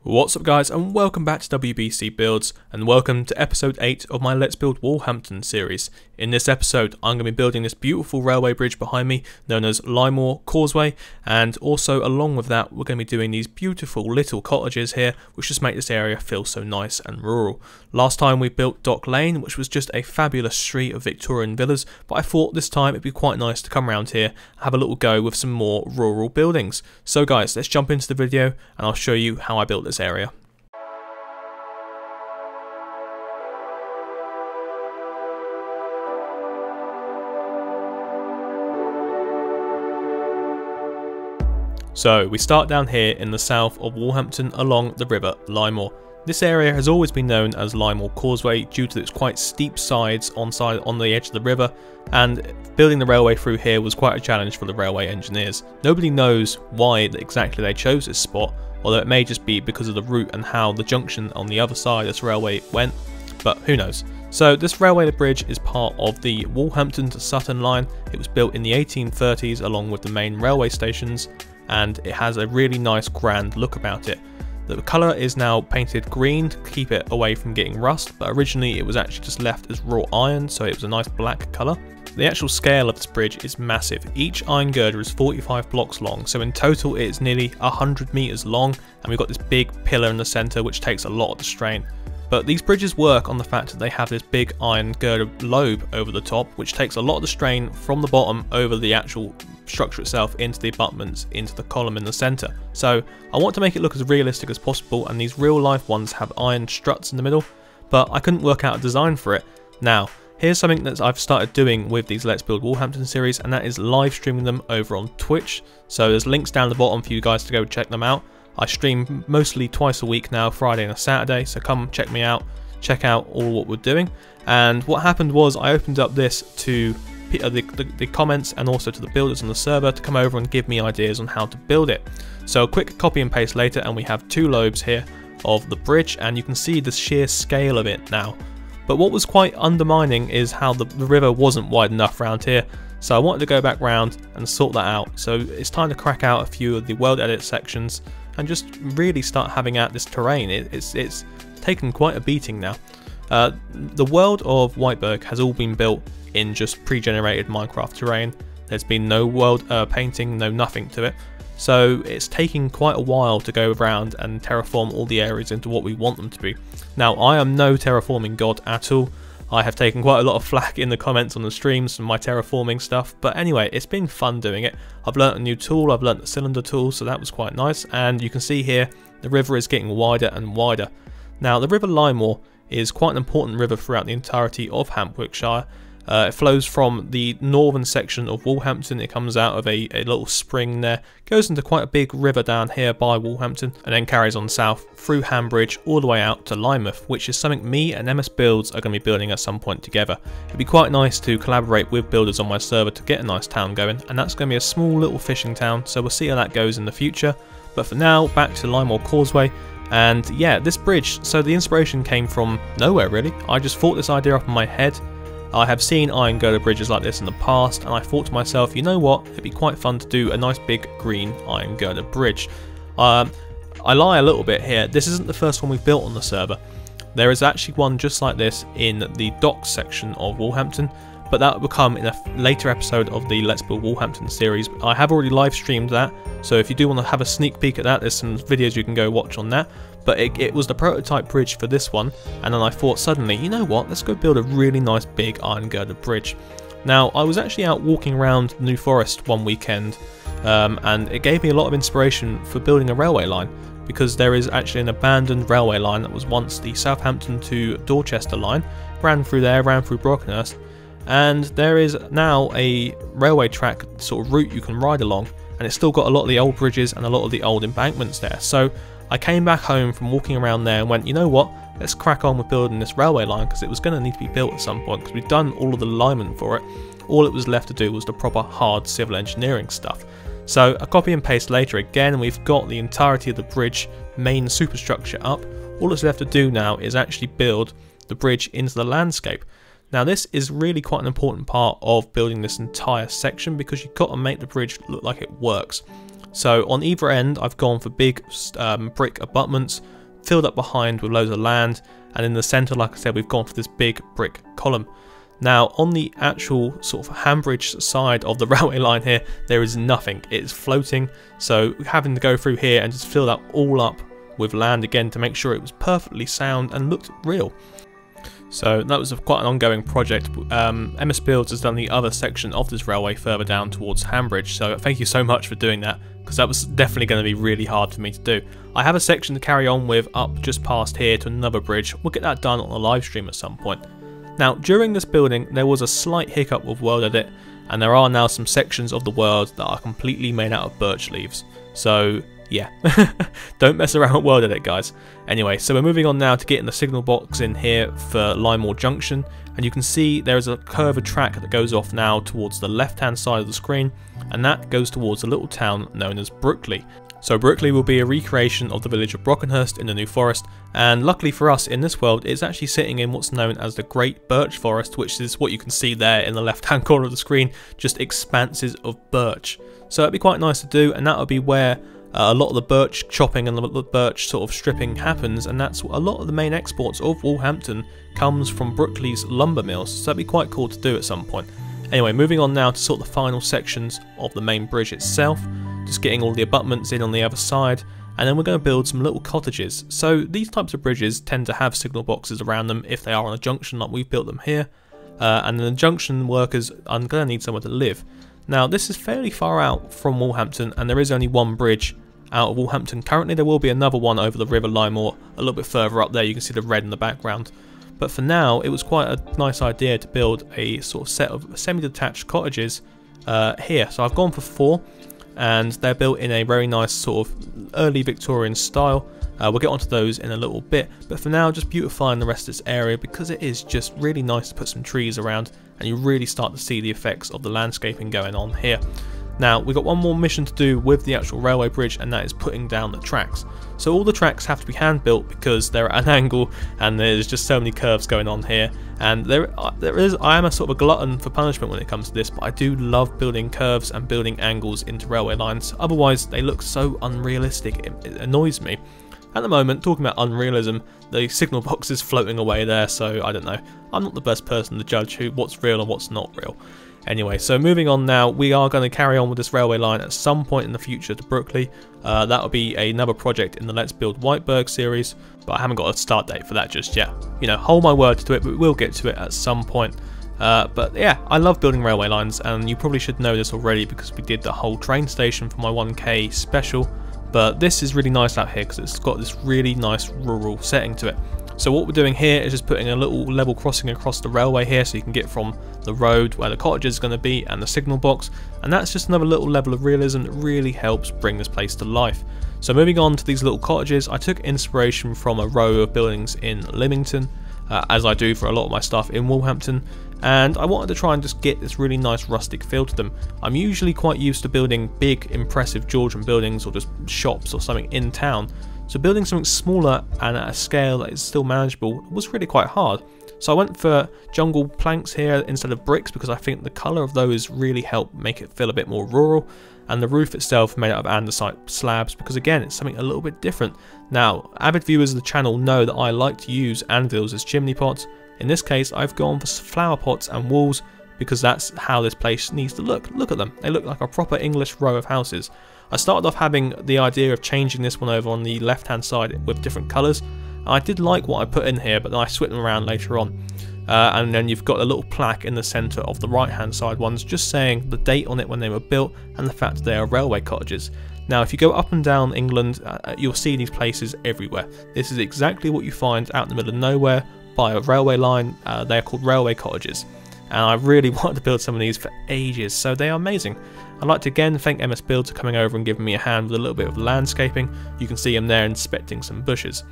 What's up guys, and welcome back to WBC Builds, and welcome to episode 8 of my Let's Build Walhampton series. In this episode I'm going to be building this beautiful railway bridge behind me known as Lymore Casueway, and also along with that we're going to be doing these beautiful little cottages here which just make this area feel so nice and rural. Last time we built Dock Lane, which was just a fabulous street of Victorian villas, but I thought this time it'd be quite nice to come around here and have a little go with some more rural buildings. So guys, let's jump into the video and I'll show you how I built this area. So we start down here in the south of Walhampton along the river Lymore. This area has always been known as Lymore Causeway due to its quite steep sides on the edge of the river, and building the railway through here was quite a challenge for the railway engineers. Nobody knows why exactly they chose this spot, although it may just be because of the route and how the junction on the other side of this railway went, but who knows. So this railway bridge is part of the Walhampton to Sutton line. It was built in the 1830s along with the main railway stations, and it has a really nice grand look about it. The colour is now painted green to keep it away from getting rust, but originally it was actually just left as wrought iron, so it was a nice black colour. The actual scale of this bridge is massive. Each iron girder is 45 blocks long, so in total it is nearly 100 metres long, and we've got this big pillar in the centre which takes a lot of the strain. But these bridges work on the fact that they have this big iron girder lobe over the top, which takes a lot of the strain from the bottom over the actual structure itself into the abutments, into the column in the centre. So I want to make it look as realistic as possible, and these real life ones have iron struts in the middle, but I couldn't work out a design for it. Now, here's something that I've started doing with these Let's Build Walhampton series, and that is live streaming them over on Twitch. So there's links down the bottom for you guys to go check them out. I stream mostly twice a week now, Friday and a Saturday, so come check me out, check out all what we're doing. And what happened was I opened up this to the comments and also to the builders on the server to come over and give me ideas on how to build it. So a quick copy and paste later, and we have two lobes here of the bridge, and you can see the sheer scale of it now. But what was quite undermining is how the river wasn't wide enough around here. So I wanted to go back round and sort that out. So it's time to crack out a few of the world edit sections and just really start having at this terrain. It's taken quite a beating now. The world of Whiteberg has all been built in just pre-generated Minecraft terrain. There's been no world painting, no nothing to it. So it's taking quite a while to go around and terraform all the areas into what we want them to be. Now, I am no terraforming god at all. I have taken quite a lot of flack in the comments on the streams from my terraforming stuff, but anyway, it's been fun doing it. I've learnt a new tool, I've learnt the cylinder tool, so that was quite nice, and you can see here the river is getting wider and wider. Now, the River Lymore is quite an important river throughout the entirety of Hampshire. It flows from the northern section of Walhampton. It comes out of a little spring there, goes into quite a big river down here by Walhampton, and then carries on south through Hambridge all the way out to Lymouth, which is something me and MS Builds are going to be building at some point together. It'd be quite nice to collaborate with builders on my server to get a nice town going, and that's going to be a small little fishing town, so we'll see how that goes in the future. But for now, back to Lymore Causeway. And yeah, this bridge, so the inspiration came from nowhere really. I just thought this idea up in my head. I have seen iron girder bridges like this in the past, and I thought to myself, you know what, it'd be quite fun to do a nice big green iron girder bridge. I lie a little bit here, this isn't the first one we've built on the server. There is actually one just like this in the docks section of Walhampton, but that will come in a later episode of the Let's Build Walhampton series. I have already live streamed that, so if you do want to have a sneak peek at that, there's some videos you can go watch on that. But it was the prototype bridge for this one, and then I thought suddenly, you know what, let's go build a really nice big iron girder bridge. Now, I was actually out walking around New Forest one weekend, and it gave me a lot of inspiration for building a railway line, because there is actually an abandoned railway line that was once the Southampton to Dorchester line, ran through there, ran through Brockenhurst, and there is now a railway track sort of route you can ride along, and it's still got a lot of the old bridges and a lot of the old embankments there. So I came back home from walking around there and went, you know what, let's crack on with building this railway line, because it was going to need to be built at some point, because we've done all of the alignment for it. All it was left to do was the proper hard civil engineering stuff. So a copy and paste later again, and we've got the entirety of the bridge main superstructure up. All that's left to do now is actually build the bridge into the landscape. Now this is really quite an important part of building this entire section, because you've got to make the bridge look like it works. So on either end I've gone for big brick abutments, filled up behind with loads of land, and in the centre, like I said, we've gone for this big brick column. Now on the actual sort of handbridge side of the railway line here, there is nothing, it's floating, so having to go through here and just fill that all up with land again to make sure it was perfectly sound and looked real. So that was quite an ongoing project. MS Builds has done the other section of this railway further down towards Hanbridge, so thank you so much for doing that, because that was definitely going to be really hard for me to do. I have a section to carry on with up just past here to another bridge. We'll get that done on a live stream at some point. Now during this building there was a slight hiccup with World Edit, and there are now some sections of the world that are completely made out of birch leaves. So yeah, don't mess around with World Edit, guys. Anyway, so we're moving on now to getting the signal box in here for Lymore Junction, and you can see there is a curved track that goes off now towards the left hand side of the screen, and that goes towards a little town known as Brookley. So Brookley will be a recreation of the village of Brockenhurst in the New Forest, and luckily for us in this world it's actually sitting in what's known as the Great Birch Forest, which is what you can see there in the left hand corner of the screen, just expanses of birch. So it'd be quite nice to do, and that would be where a lot of the birch chopping and the birch sort of stripping happens, and that's a lot of the main exports of Walhampton comes from Brookley's lumber mills, so that'd be quite cool to do at some point. Anyway, moving on now to sort of the final sections of the main bridge itself, just getting all the abutments in on the other side, and then we're going to build some little cottages. So these types of bridges tend to have signal boxes around them if they are on a junction like we've built them here, and then the junction workers are going to need somewhere to live. Now this is fairly far out from Walhampton, and there is only one bridge out of Walhampton. Currently there will be another one over the River Lymore a little bit further up there. You can see the red in the background. But for now it was quite a nice idea to build a sort of set of semi-detached cottages here. So I've gone for 4, and they're built in a very nice sort of early Victorian style. We'll get onto those in a little bit, but for now just beautifying the rest of this area, because it is just really nice to put some trees around and you really start to see the effects of the landscaping going on here. Now we've got one more mission to do with the actual railway bridge, and that is putting down the tracks. So all the tracks have to be hand built because they're at an angle and there's just so many curves going on here, and I am a sort of a glutton for punishment when it comes to this, but I do love building curves and building angles into railway lines, otherwise they look so unrealistic. It annoys me. At the moment, talking about unrealism, the signal box is floating away there, so I don't know. I'm not the best person to judge what's real and what's not real. Anyway, so moving on now, we are going to carry on with this railway line at some point in the future to Brookley. That will be another project in the Let's Build Whiteberg series, but I haven't got a start date for that just yet. You know, hold my word to it, but we will get to it at some point. But yeah, I love building railway lines, and you probably should know this already because we did the whole train station for my 1K special. But this is really nice out here because it's got this really nice rural setting to it. So what we're doing here is just putting a little level crossing across the railway here, so you can get from the road where the cottage is going to be and the signal box, and that's just another little level of realism that really helps bring this place to life. So moving on to these little cottages, I took inspiration from a row of buildings in Lymington, as I do for a lot of my stuff in Walhampton, and I wanted to try and just get this really nice rustic feel to them. I'm usually quite used to building big impressive Georgian buildings or just shops or something in town, so building something smaller and at a scale that is still manageable was really quite hard. So I went for jungle planks here instead of bricks because I think the colour of those really help make it feel a bit more rural, and the roof itself made out of andesite slabs because again it's something a little bit different. Now avid viewers of the channel know that I like to use anvils as chimney pots. In this case I've gone for flower pots and walls because that's how this place needs to look. Look at them, they look like a proper English row of houses. I started off having the idea of changing this one over on the left hand side with different colours. I did like what I put in here, but then I switched them around later on. And then you've got a little plaque in the centre of the right hand side ones just saying the date on it when they were built and the fact that they are railway cottages. Now if you go up and down England, you'll see these places everywhere. This is exactly what you find out in the middle of nowhere by a railway line. They are called railway cottages, and I really wanted to build some of these for ages, so they are amazing. I'd like to again thank MS Builds for coming over and giving me a hand with a little bit of landscaping. You can see him there inspecting some bushes.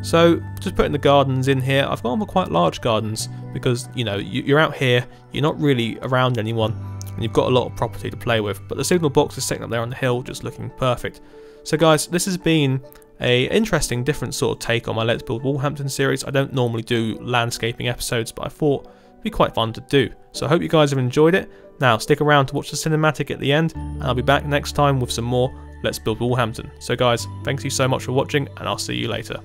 So just putting the gardens in here, I've gone for quite large gardens because you know you're out here, you're not really around anyone, and you've got a lot of property to play with. But the signal box is sitting up there on the hill, just looking perfect. So guys, this has been a interesting, different sort of take on my Let's Build Walhampton series. I don't normally do landscaping episodes, but I thought be quite fun to do. So I hope you guys have enjoyed it. Now stick around to watch the cinematic at the end, and I'll be back next time with some more Let's Build Walhampton. So guys, thanks you so much for watching, and I'll see you later.